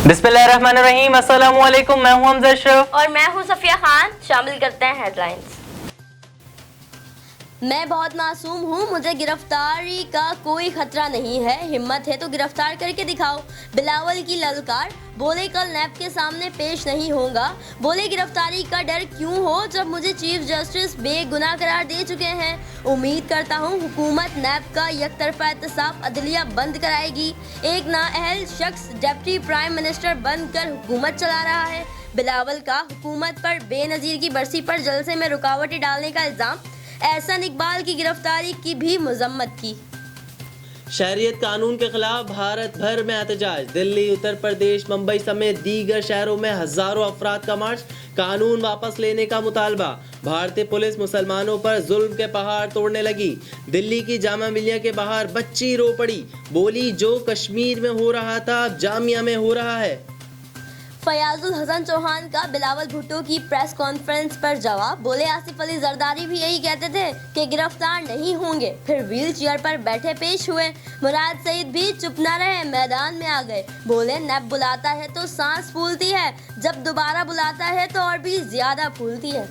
बिस्मिल्लाहिर्रहमानिर्रहीम, अस्सलामु अलैकुम। मैं हूं हमजा अशरफ और मैं हूं सफिया खान। शामिल करते हैं हेडलाइंस। मैं बहुत मासूम हूँ, मुझे गिरफ्तारी का कोई खतरा नहीं है, हिम्मत है तो गिरफ्तार करके दिखाओ। बिलावल की ललकार। बोले कल नैब के सामने पेश नहीं होगा। बोले गिरफ्तारी का डर क्यों हो जब मुझे चीफ जस्टिस बेगुनाह करार दे चुके हैं। उम्मीद करता हूँ हुकूमत नैब का यकतरफा एहतसाब अदलिया बंद कराएगी। एक नाअहल शख्स डिप्टी प्राइम मिनिस्टर बनकर हुकूमत चला रहा है। बिलावल का हुकूमत पर बेनज़ीर की बरसी पर जलसे में रुकावटें डालने का इल्ज़ाम। एहसन इकबाल की गिरफ्तारी की भी मजम्मत की। शहरियत कानून के खिलाफ भारत भर में एहतजाज। दिल्ली, उत्तर प्रदेश, मुंबई समेत दीगर शहरों में हजारों अफराद का मार्च। कानून वापस लेने का मुतालबा। भारतीय पुलिस मुसलमानों पर जुल्म के पहाड़ तोड़ने लगी। दिल्ली की जामा मिलिया के बाहर बच्ची रो पड़ी, बोली जो कश्मीर में हो रहा था अब जामिया में हो रहा है। फयाजुल हसन चौहान का बिलावल भुट्टो की प्रेस कॉन्फ्रेंस पर जवाब। बोले आसिफ अली जरदारी भी यही कहते थे कि गिरफ्तार नहीं होंगे, फिर व्हील चेयर पर बैठे पेश हुए। मुराद सईद भी चुप न रहे, मैदान में आ गए। बोले नैब बुलाता है तो सांस फूलती है, जब दोबारा बुलाता है तो और भी ज्यादा फूलती है।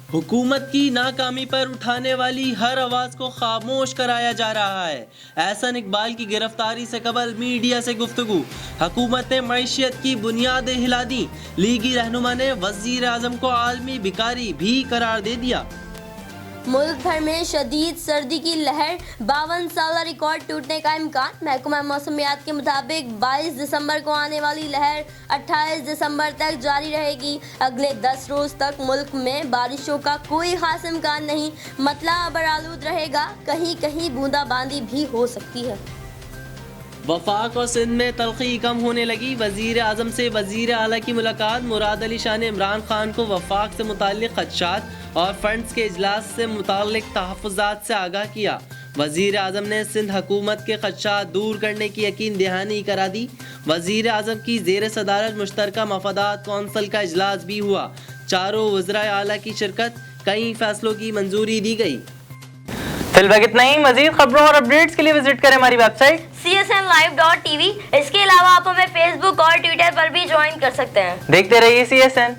हुकूमत की नाकामी पर उठाने वाली हर आवाज को खामोश कराया जा रहा है। एहसन इकबाल की गिरफ्तारी से कबल मीडिया से गुफ्तगू। हुकूमत ने मईशत की बुनियादें हिला दी। लीगी रहनुमा ने वजीर आजम को आलमी भिखारी भी करार दे दिया। मुल्क भर में शदीद सर्दी की लहर, 52 साल रिकॉर्ड टूटने का इम्कान। महकमा मौसमियात के मुताबिक 22 दिसंबर को आने वाली लहर 28 दिसंबर तक जारी रहेगी। अगले 10 रोज तक मुल्क में बारिशों का कोई खास इम्कान नहीं। मतला अबरालूद रहेगा, कहीं कहीं बूंदाबांदी भी हो सकती है। वफाक और सिंध में तलखी कम होने लगी। वजीर आजम से वजीर आला की मुलाकात। मुराद अली शाह ने इमरान खान को वफाक से मुताल्लिक खदशात और फंड्स के इजलास से मुताल्लिक तहफ़्फ़ुज़ात से आगाह किया। वजीर आजम ने सिंध हुकूमत के खदशात दूर करने की यकीन दहानी करा दी। वजीर आजम की ज़ेर सदारत मुश्तरका मफादात कौंसिल का इजलास भी हुआ। चारों वज़राए आला की शिरकत, कई फैसलों की मंजूरी दी गई। फिलहाल इतना ही। मजीद खबरों और अपडेट्स के लिए विजिट करें हमारी वेबसाइट csnlive.tv। इसके अलावा आप हमें फेसबुक और ट्विटर पर भी ज्वाइन कर सकते हैं। देखते रहिए CSN।